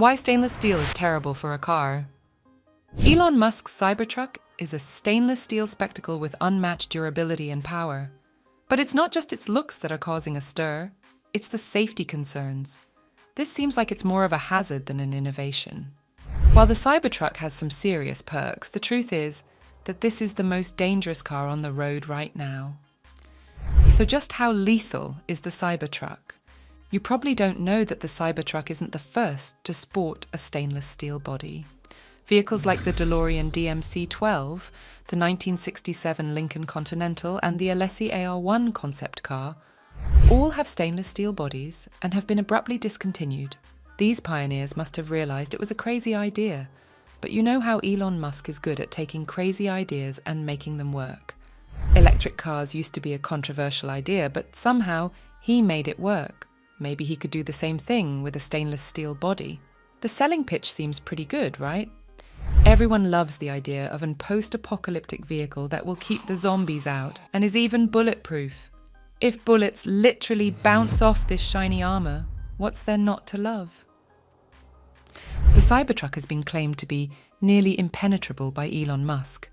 Why stainless steel is terrible for a car. Elon Musk's Cybertruck is a stainless steel spectacle with unmatched durability and power. But it's not just its looks that are causing a stir, it's the safety concerns. This seems like it's more of a hazard than an innovation. While the Cybertruck has some serious perks, the truth is that this is the most dangerous car on the road right now. So just how lethal is the Cybertruck? You probably don't know that the Cybertruck isn't the first to sport a stainless steel body. Vehicles like the DeLorean DMC-12, the 1967 Lincoln Continental, and the Alessi AR1 concept car all have stainless steel bodies and have been abruptly discontinued. These pioneers must have realized it was a crazy idea, but you know how Elon Musk is good at taking crazy ideas and making them work. Electric cars used to be a controversial idea, but somehow he made it work. Maybe he could do the same thing with a stainless steel body. The selling pitch seems pretty good, right? Everyone loves the idea of a post-apocalyptic vehicle that will keep the zombies out and is even bulletproof. If bullets literally bounce off this shiny armor, what's there not to love? The Cybertruck has been claimed to be nearly impenetrable by Elon Musk.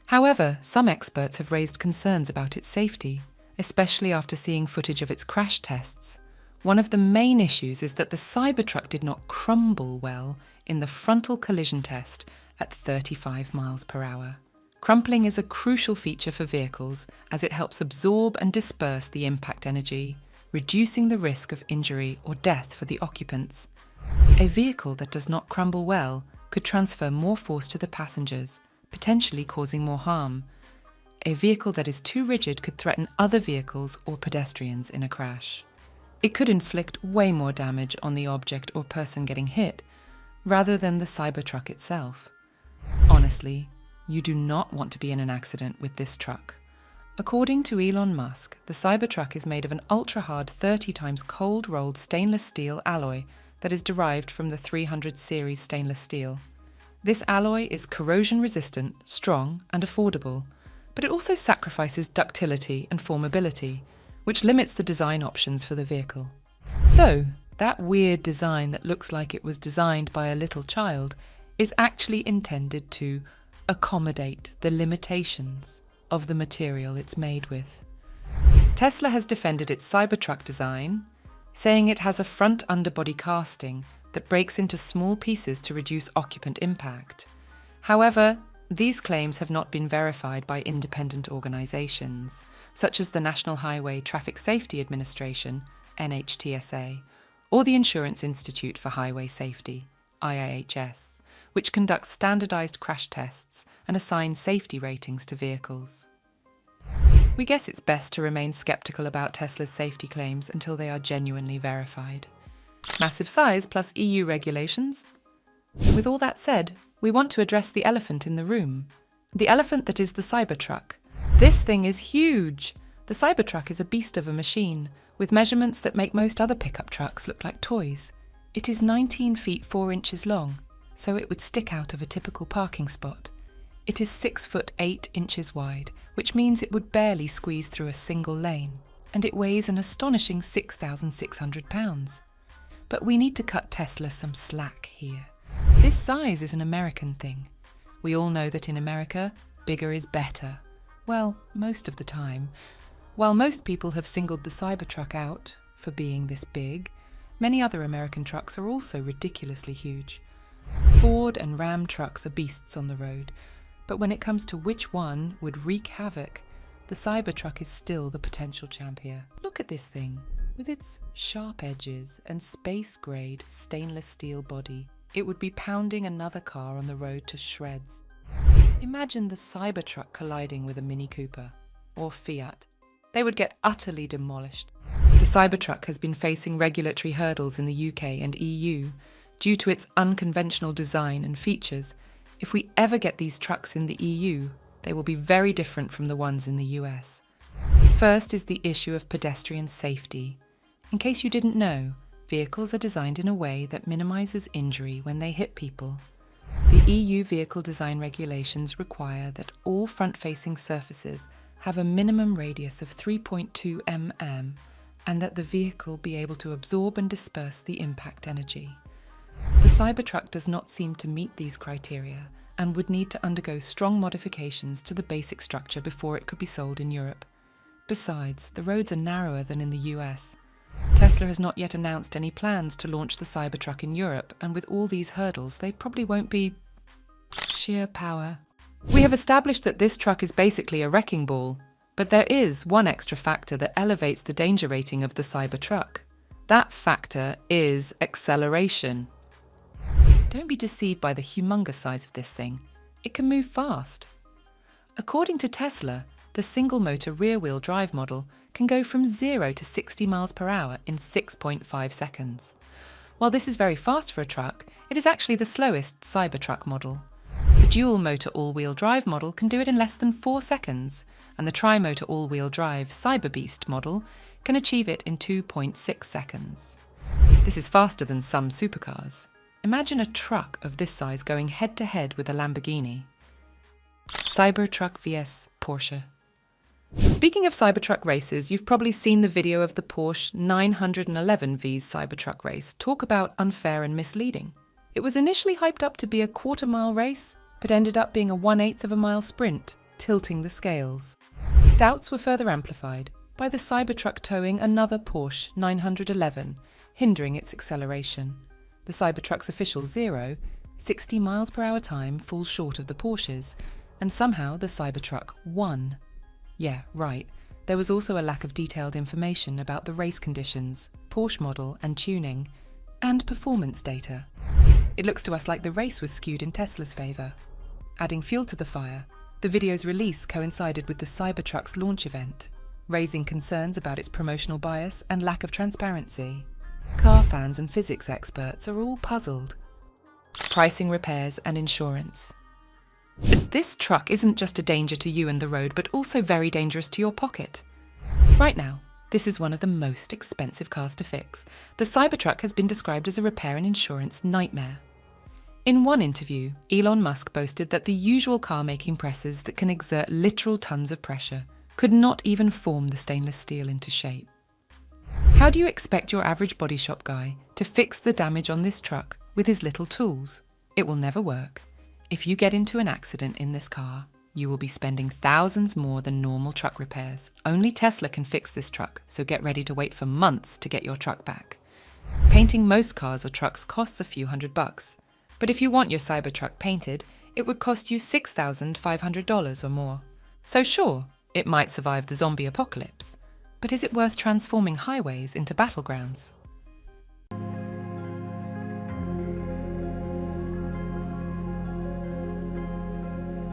However, some experts have raised concerns about its safety, especially after seeing footage of its crash tests. One of the main issues is that the Cybertruck did not crumble well in the frontal collision test at 35 miles per hour. Crumpling is a crucial feature for vehicles as it helps absorb and disperse the impact energy, reducing the risk of injury or death for the occupants. A vehicle that does not crumble well could transfer more force to the passengers, potentially causing more harm. A vehicle that is too rigid could threaten other vehicles or pedestrians in a crash. It could inflict way more damage on the object or person getting hit, rather than the Cybertruck itself. Honestly, you do not want to be in an accident with this truck. According to Elon Musk, the Cybertruck is made of an ultra-hard 30 times cold-rolled stainless steel alloy that is derived from the 300 series stainless steel. This alloy is corrosion-resistant, strong, and affordable, but it also sacrifices ductility and formability, which limits the design options for the vehicle. So, that weird design that looks like it was designed by a little child is actually intended to accommodate the limitations of the material it's made with. Tesla has defended its Cybertruck design, saying it has a front underbody casting that breaks into small pieces to reduce occupant impact. However, these claims have not been verified by independent organizations, such as the National Highway Traffic Safety Administration, NHTSA, or the Insurance Institute for Highway Safety, IIHS, which conducts standardized crash tests and assigns safety ratings to vehicles. We guess it's best to remain skeptical about Tesla's safety claims until they are genuinely verified. Massive size plus EU regulations? With all that said, we want to address the elephant in the room. The elephant that is the Cybertruck. This thing is huge! The Cybertruck is a beast of a machine, with measurements that make most other pickup trucks look like toys. It is 19 feet 4 inches long, so it would stick out of a typical parking spot. It is 6 foot 8 inches wide, which means it would barely squeeze through a single lane, and it weighs an astonishing 6,600 pounds. But we need to cut Tesla some slack here. This size is an American thing. We all know that in America, bigger is better. Well, most of the time. While most people have singled the Cybertruck out for being this big, many other American trucks are also ridiculously huge. Ford and Ram trucks are beasts on the road, but when it comes to which one would wreak havoc, the Cybertruck is still the potential champ here. Look at this thing. With its sharp edges and space-grade stainless steel body, it would be pounding another car on the road to shreds. Imagine the Cybertruck colliding with a Mini Cooper or Fiat. They would get utterly demolished. The Cybertruck has been facing regulatory hurdles in the UK and EU due to its unconventional design and features. If we ever get these trucks in the EU, they will be very different from the ones in the US. First is the issue of pedestrian safety. In case you didn't know, vehicles are designed in a way that minimizes injury when they hit people. The EU vehicle design regulations require that all front-facing surfaces have a minimum radius of 3.2 mm and that the vehicle be able to absorb and disperse the impact energy. The Cybertruck does not seem to meet these criteria and would need to undergo strong modifications to the basic structure before it could be sold in Europe. Besides, the roads are narrower than in the US. Tesla has not yet announced any plans to launch the Cybertruck in Europe, and with all these hurdles, they probably won't be sheer power. We have established that this truck is basically a wrecking ball, but there is one extra factor that elevates the danger rating of the Cybertruck. That factor is acceleration. Don't be deceived by the humongous size of this thing. It can move fast. According to Tesla, the single-motor rear-wheel drive model can go from 0 to 60 miles per hour in 6.5 seconds. While this is very fast for a truck, it is actually the slowest Cybertruck model. The dual-motor all-wheel drive model can do it in less than 4 seconds, and the tri-motor all-wheel drive Cyberbeast model can achieve it in 2.6 seconds. This is faster than some supercars. Imagine a truck of this size going head-to-head with a Lamborghini. Cybertruck vs Porsche. Speaking of Cybertruck races, you've probably seen the video of the Porsche 911 V's Cybertruck race. Talk about unfair and misleading. It was initially hyped up to be a quarter-mile race, but ended up being a 1/8 of a mile sprint, tilting the scales. Doubts were further amplified by the Cybertruck towing another Porsche 911, hindering its acceleration. The Cybertruck's official 60 miles per hour time falls short of the Porsche's, and somehow the Cybertruck won. Yeah, right. There was also a lack of detailed information about the race conditions, Porsche model and tuning, and performance data. It looks to us like the race was skewed in Tesla's favour. Adding fuel to the fire, the video's release coincided with the Cybertruck's launch event, raising concerns about its promotional bias and lack of transparency. Car fans and physics experts are all puzzled. Pricing, repairs and insurance. This truck isn't just a danger to you and the road, but also very dangerous to your pocket. Right now, this is one of the most expensive cars to fix. The Cybertruck has been described as a repair and insurance nightmare. In one interview, Elon Musk boasted that the usual car-making presses that can exert literal tons of pressure could not even form the stainless steel into shape. How do you expect your average body shop guy to fix the damage on this truck with his little tools? It will never work. If you get into an accident in this car, you will be spending thousands more than normal truck repairs. Only Tesla can fix this truck, so get ready to wait for months to get your truck back. Painting most cars or trucks costs a few $100, but if you want your Cybertruck painted, it would cost you $6,500 or more. So sure, it might survive the zombie apocalypse, but is it worth transforming highways into battlegrounds?